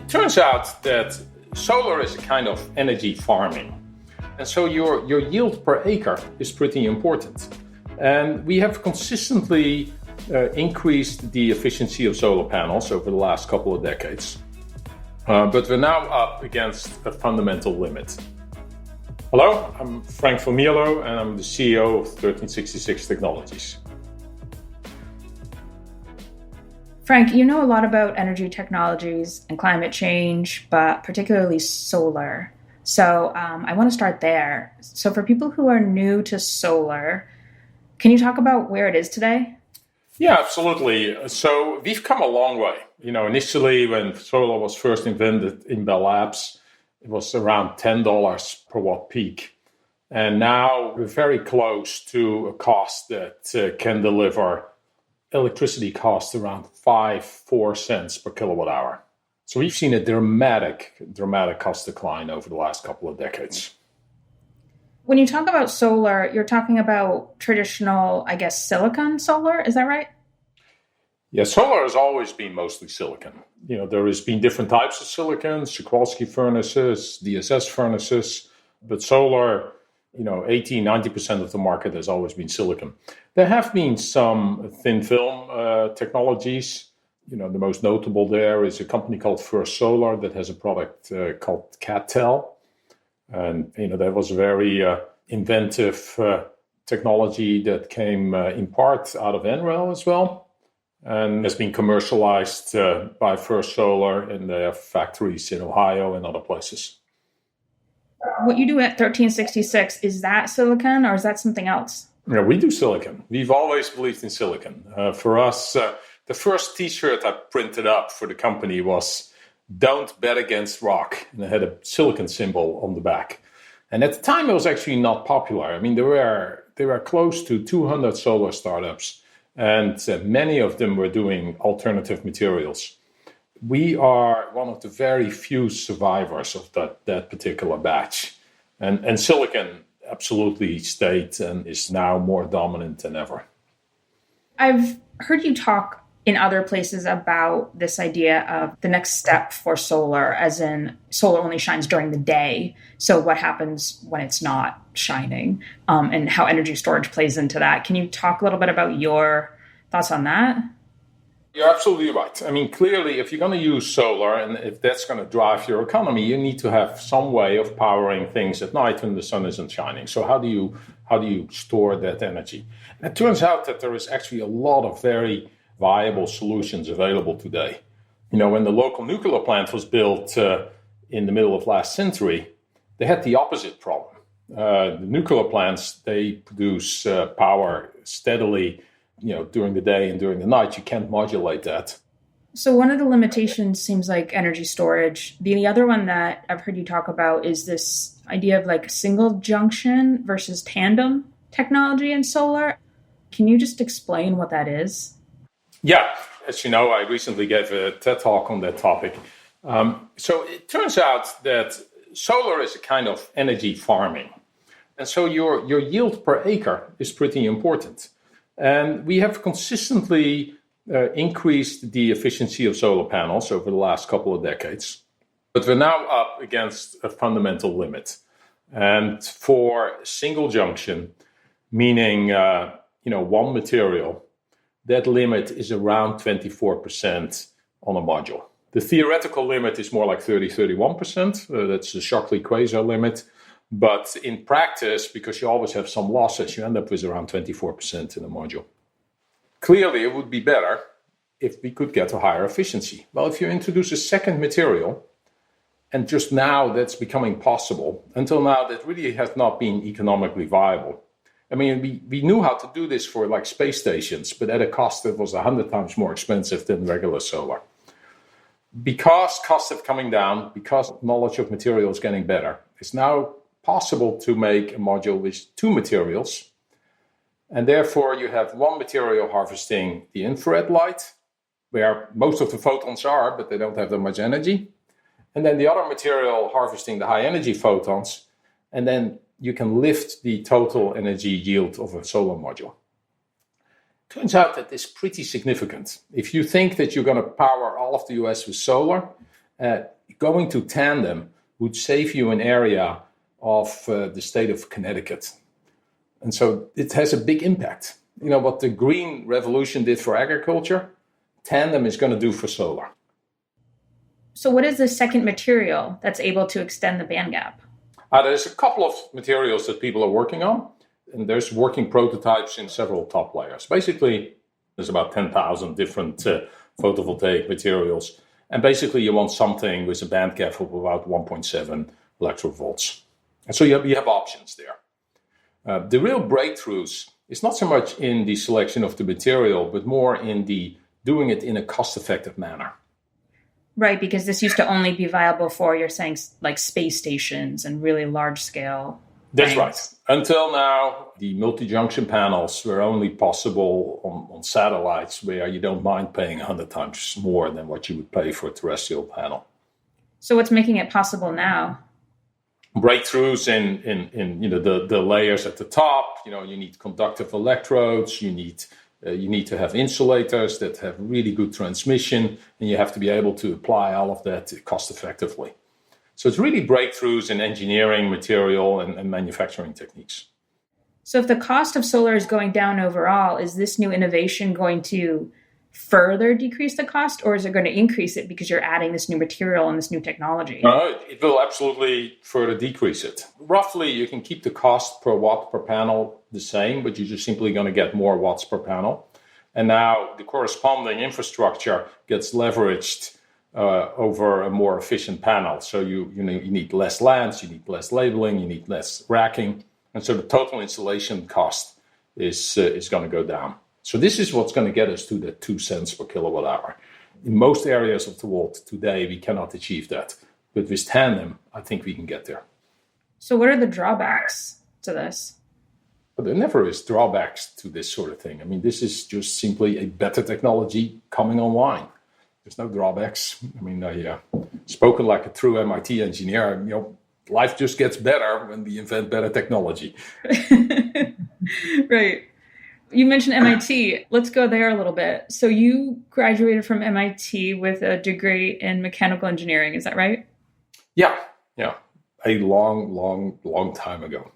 it turns out that solar is a kind of energy farming. And so your yield per acre is pretty important. And we have consistently increased the efficiency of solar panels over the last couple of decades. But we're now up against a fundamental limit. Hello, I'm Frank from Mierlo and I'm the CEO of 1366 Technologies. Frank, you know a lot about energy technologies and climate change, but particularly solar. So I want to start there. So for people who are new to solar, can you talk about where it is today? Yeah, absolutely. So we've come a long way. Initially when solar was first invented in Bell Labs, it was around $10 per watt peak. And now we're very close to a cost that can deliver electricity costs around 4 cents per kilowatt hour. So we've seen a dramatic cost decline over the last couple of decades. When you talk about solar, you're talking about traditional, silicon solar, is that right? Yeah, solar has always been mostly silicon. There has been different types of silicon, Sikorsky furnaces, DSS furnaces, but solar, 80-90% of the market has always been silicon. There have been some thin film technologies. The most notable there is a company called First Solar that has a product called CadTel. And, that was a very inventive technology that came in part out of NREL as well. And has been commercialized by First Solar, and they have factories in Ohio and other places. What you do at 1366, is that silicon or is that something else? Yeah, we do silicon. We've always believed in silicon. For us, the first T-shirt I printed up for the company was "Don't bet against rock," and it had a silicon symbol on the back. And at the time, it was actually not popular. I mean, there were close to 200 solar startups, and many of them were doing alternative materials. We are one of the very few survivors of that particular batch. And silicon absolutely stayed and is now more dominant than ever. I've heard you talk in other places about this idea of the next step for solar, as in solar only shines during the day. So what happens when it's not shining, and how energy storage plays into that. Can you talk a little bit about your thoughts on that? You're absolutely right. I mean, clearly, if you're going to use solar and if that's going to drive your economy, you need to have some way of powering things at night when the sun isn't shining. So how do you store that energy? And it turns out that there is actually a lot of very viable solutions available today. When the local nuclear plant was built in the middle of last century, they had the opposite problem. The nuclear plants, they produce power steadily, during the day and during the night. You can't modulate that. So one of the limitations seems like energy storage. The other one that I've heard you talk about is this idea of like single junction versus tandem technology in solar. Can you just explain what that is? Yeah, as you know, I recently gave a TED Talk on that topic. So it turns out that solar is a kind of energy farming. And so your yield per acre is pretty important. And we have consistently increased the efficiency of solar panels over the last couple of decades. But we're now up against a fundamental limit. And for single junction, meaning one material, that limit is around 24% on a module. The theoretical limit is more like 30-31%. That's the Shockley-Quasar limit. But in practice, because you always have some losses, you end up with around 24% in a module. Clearly, it would be better if we could get a higher efficiency. Well, if you introduce a second material, and just now that's becoming possible, until now that really has not been economically viable. I mean, we knew how to do this for like space stations, but at a cost that was 100 times more expensive than regular solar. Because costs are coming down, because knowledge of material is getting better, it's now possible to make a module with two materials. And therefore, you have one material harvesting the infrared light, where most of the photons are, but they don't have that much energy. And then the other material harvesting the high energy photons. And then you can lift the total energy yield of a solar module. Turns out that it's pretty significant. If you think that you're going to power all of the US with solar, going to Tandem would save you an area of the state of Connecticut. And so it has a big impact. You know, what the green revolution did for agriculture, Tandem is going to do for solar. So what is the second material that's able to extend the band gap? There's a couple of materials that people are working on, and there's working prototypes in several top layers. Basically, there's about 10,000 different photovoltaic materials. And basically, you want something with a band gap of about 1.7 electrovolts. And so you have options there. The real breakthroughs is not so much in the selection of the material, but more in the doing it in a cost-effective manner. Right, because this used to only be viable for, you're saying, like space stations and really large-scale That's things. right. Until now, the multijunction panels were only possible on satellites where you don't mind paying 100 times more than what you would pay for a terrestrial panel. So what's making it possible now? Breakthroughs in the layers at the top. You know, you need conductive electrodes. You need to have insulators that have really good transmission, and you have to be able to apply all of that cost effectively. So it's really breakthroughs in engineering, material, and manufacturing techniques. So if the cost of solar is going down overall, is this new innovation going to further decrease the cost, or is it going to increase it because you're adding this new material and this new technology? It will absolutely further decrease it. Roughly, you can keep the cost per watt per panel the same, but you're just simply going to get more watts per panel. And now the corresponding infrastructure gets leveraged over a more efficient panel. So you need less lamps, you need less labeling, you need less racking. And so the total installation cost is going to go down. So this is what's going to get us to the 2 cents per kilowatt hour. In most areas of the world today, we cannot achieve that. But with Tandem, I think we can get there. So what are the drawbacks to this? But there never is drawbacks to this sort of thing. I mean, this is just simply a better technology coming online. There's no drawbacks. I mean, spoken like a true MIT engineer, you know, life just gets better when we invent better technology. Right. You mentioned MIT. Let's go there a little bit. So you graduated from MIT with a degree in mechanical engineering. Is that right? Yeah. A long time ago.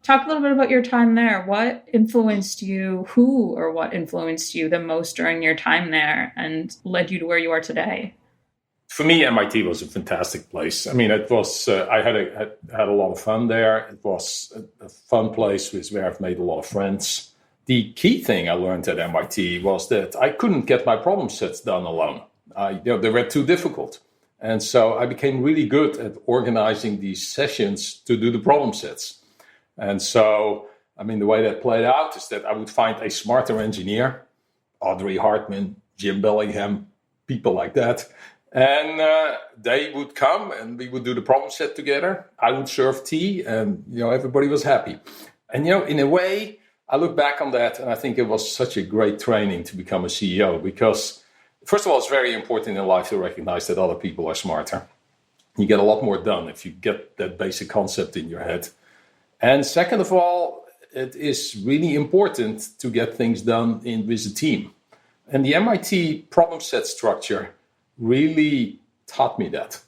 Talk a little bit about your time there. What influenced you? Who or what influenced you the most during your time there and led you to where you are today? For me, MIT was a fantastic place. I mean, it was. I had a lot of fun there. It was a fun place where I've made a lot of friends. The key thing I learned at MIT was that I couldn't get my problem sets done alone. They were too difficult, and so I became really good at organizing these sessions to do the problem sets. And so, I mean, the way that played out is that I would find a smarter engineer, Audrey Hartman, Jim Bellingham, people like that. And they would come and we would do the problem set together. I would serve tea and, everybody was happy. And, in a way, I look back on that and I think it was such a great training to become a CEO because, first of all, it's very important in life to recognize that other people are smarter. You get a lot more done if you get that basic concept in your head. And second of all, it is really important to get things done with a team. And the MIT problem set structure really taught me that.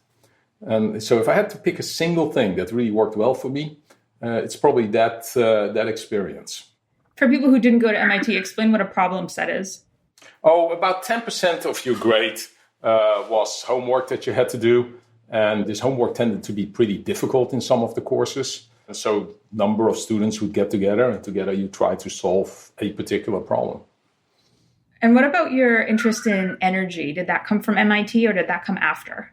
And so if I had to pick a single thing that really worked well for me, it's probably that experience. For people who didn't go to MIT, explain what a problem set is. Oh, about 10% of your grade was homework that you had to do. And this homework tended to be pretty difficult in some of the courses. And so a number of students would get together and together you try to solve a particular problem. And what about your interest in energy? Did that come from MIT or did that come after?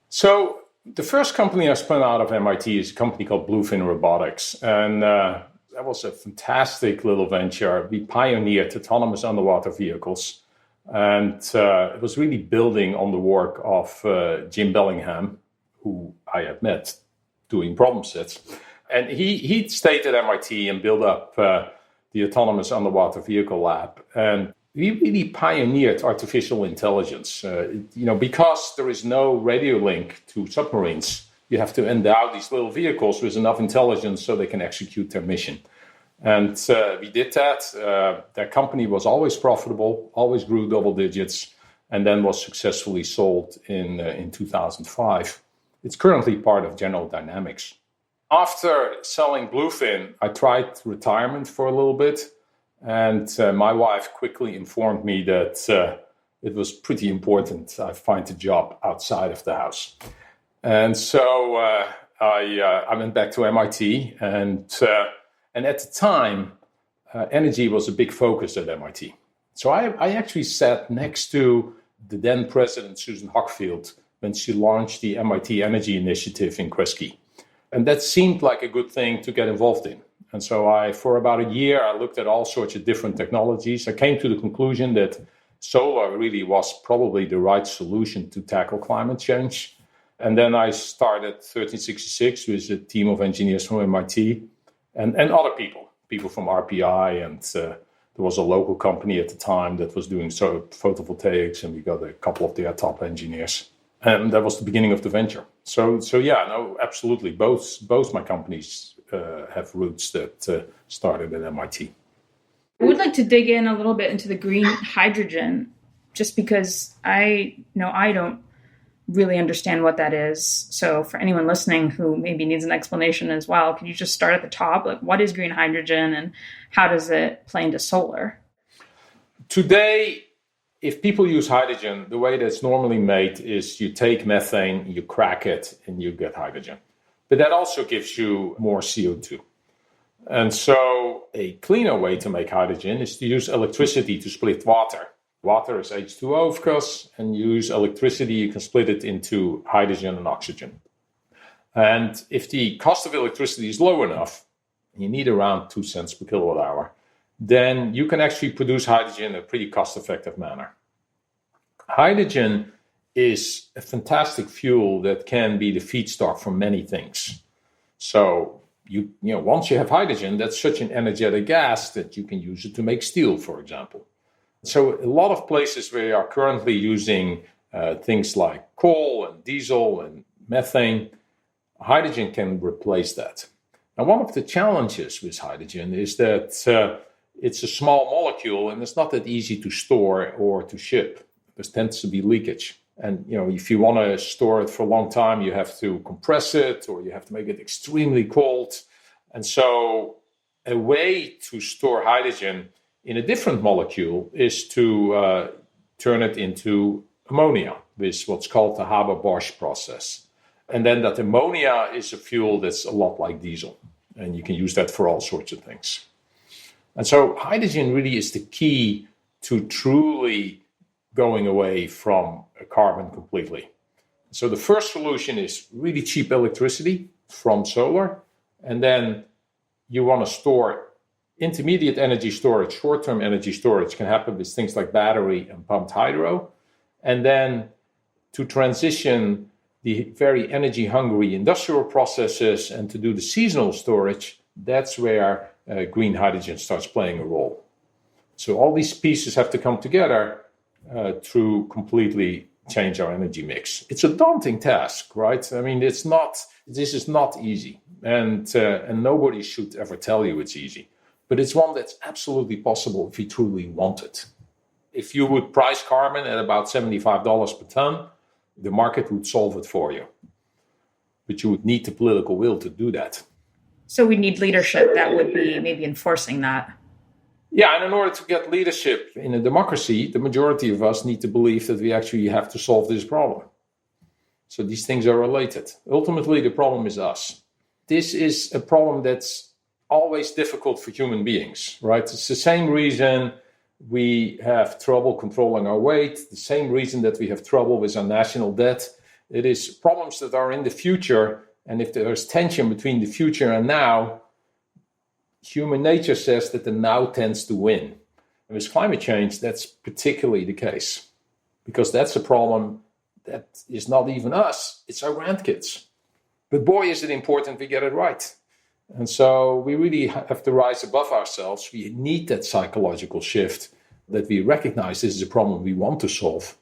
So the first company I spun out of MIT is a company called Bluefin Robotics. And that was a fantastic little venture. We pioneered autonomous underwater vehicles. And it was really building on the work of Jim Bellingham, who I had met doing problem sets. And he stayed at MIT and built up the autonomous underwater vehicle lab. And we really pioneered artificial intelligence. Because there is no radio link to submarines, you have to endow these little vehicles with enough intelligence so they can execute their mission. And we did that. That company was always profitable, always grew double digits. and then was successfully sold in 2005. It's currently part of General Dynamics. After selling Bluefin, I tried retirement for a little bit, and my wife quickly informed me that it was pretty important I find a job outside of the house. And so I went back to MIT, and at the time, energy was a big focus at MIT. So I actually sat next to the then president, Susan Hockfield, when she launched the MIT Energy Initiative in Kresge. And that seemed like a good thing to get involved in. And so for about a year, I looked at all sorts of different technologies. I came to the conclusion that solar really was probably the right solution to tackle climate change. And then I started 1366 with a team of engineers from MIT and other people from RPI. And there was a local company at the time that was doing photovoltaics, and we got a couple of their top engineers. And that was the beginning of the venture. So yeah, no, absolutely. Both my companies have roots that started at MIT. I would like to dig in a little bit into the green hydrogen, just because I don't really understand what that is. So for anyone listening who maybe needs an explanation as well, could you just start at the top? Like, what is green hydrogen and how does it play into solar? Today, if people use hydrogen, the way that's normally made is you take methane, you crack it, and you get hydrogen. But that also gives you more CO2. And so a cleaner way to make hydrogen is to use electricity to split water. Water is H2O, of course, and you use electricity, you can split it into hydrogen and oxygen. And if the cost of electricity is low enough, you need around 2 cents per kilowatt hour, then you can actually produce hydrogen in a pretty cost-effective manner. Hydrogen is a fantastic fuel that can be the feedstock for many things. So once you have hydrogen, that's such an energetic gas that you can use it to make steel, for example. So a lot of places where you are currently using things like coal and diesel and methane, hydrogen can replace that. Now, one of the challenges with hydrogen is that it's a small molecule and it's not that easy to store or to ship. There tends to be leakage. And if you want to store it for a long time, you have to compress it or you have to make it extremely cold. And so a way to store hydrogen in a different molecule is to turn it into ammonia with what's called the Haber-Bosch process. And then that ammonia is a fuel that's a lot like diesel. And you can use that for all sorts of things. And so hydrogen really is the key to truly going away from carbon completely. So the first solution is really cheap electricity from solar. And then you want to store intermediate energy storage, short-term energy storage can happen with things like battery and pumped hydro. And then to transition the very energy-hungry industrial processes and to do the seasonal storage, that's where green hydrogen starts playing a role. So all these pieces have to come together to completely change our energy mix. It's a daunting task, right? I mean, this is not easy, and nobody should ever tell you it's easy. But it's one that's absolutely possible if you truly want it. If you would price carbon at about $75 per ton, the market would solve it for you. But you would need the political will to do that. So we need leadership that would be maybe enforcing that. Yeah, and in order to get leadership in a democracy, the majority of us need to believe that we actually have to solve this problem. So these things are related. Ultimately, the problem is us. This is a problem that's always difficult for human beings, right? It's the same reason we have trouble controlling our weight, the same reason that we have trouble with our national debt. It is problems that are in the future, and if there's tension between the future and now, human nature says that the now tends to win. And with climate change, that's particularly the case, because that's a problem that is not even us, it's our grandkids. But boy, is it important we get it right. And so we really have to rise above ourselves. We need that psychological shift that we recognize this is a problem we want to solve.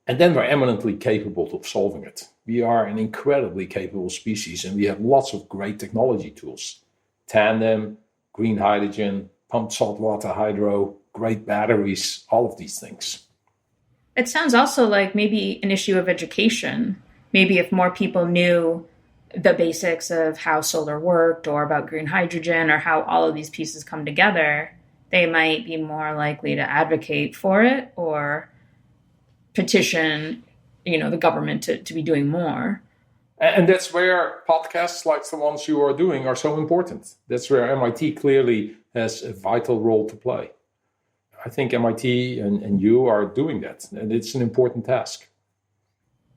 And then we're eminently capable of solving it. We are an incredibly capable species, and we have lots of great technology tools. Tandem, green hydrogen, pumped saltwater hydro, great batteries, all of these things. It sounds also like maybe an issue of education. Maybe if more people knew the basics of how solar worked or about green hydrogen or how all of these pieces come together, they might be more likely to advocate for it or petition, the government to be doing more. And that's where podcasts like the ones you are doing are so important. That's where MIT clearly has a vital role to play. I think MIT and you are doing that, and it's an important task.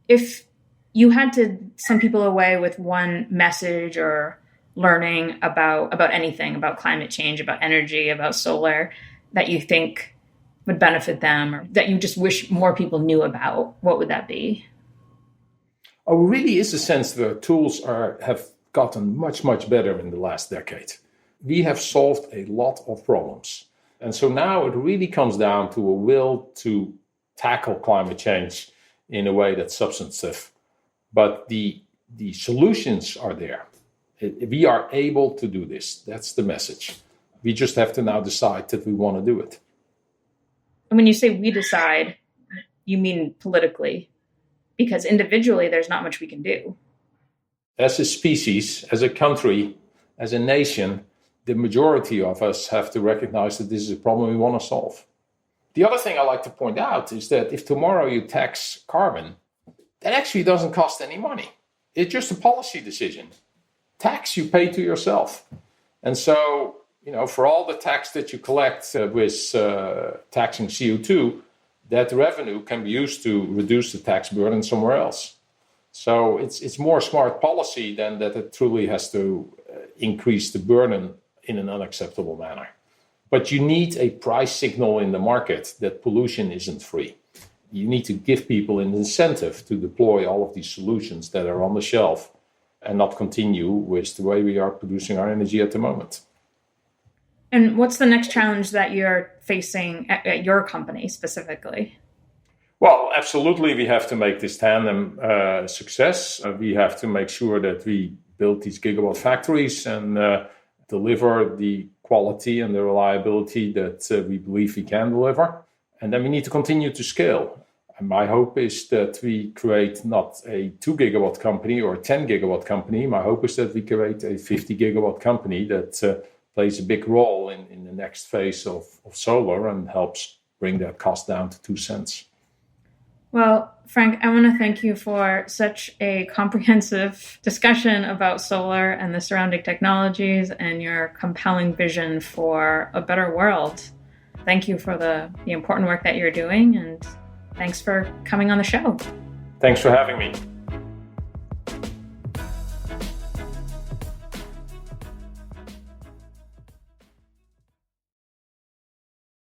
If you had to send people away with one message or learning about anything, about climate change, about energy, about solar, that you think would benefit them or that you just wish more people knew about, what would that be? Oh, really is a sense that tools have gotten much, much better in the last decade. We have solved a lot of problems. And so now it really comes down to a will to tackle climate change in a way that's substantive. But the solutions are there. We are able to do this. That's the message. We just have to now decide that we want to do it. And when you say we decide, you mean politically? Because individually, there's not much we can do. As a species, as a country, as a nation, the majority of us have to recognize that this is a problem we want to solve. The other thing I like to point out is that if tomorrow you tax carbon, that actually doesn't cost any money. It's just a policy decision. Tax you pay to yourself. And so, for all the tax that you collect with taxing CO2, that revenue can be used to reduce the tax burden somewhere else. So it's more smart policy than that it truly has to increase the burden in an unacceptable manner. But you need a price signal in the market that pollution isn't free. You need to give people an incentive to deploy all of these solutions that are on the shelf and not continue with the way we are producing our energy at the moment. And what's the next challenge that you're facing at your company specifically? Well, absolutely, we have to make this Tandem a success. We have to make sure that we build these gigawatt factories and deliver the quality and the reliability that we believe we can deliver. And then we need to continue to scale. And my hope is that we create not a 2 gigawatt company or a 10 gigawatt company. My hope is that we create a 50 gigawatt company that plays a big role in the next phase of solar and helps bring that cost down to 2 cents. Well, Frank, I want to thank you for such a comprehensive discussion about solar and the surrounding technologies and your compelling vision for a better world. Thank you for the important work that you're doing, and thanks for coming on the show. Thanks for having me.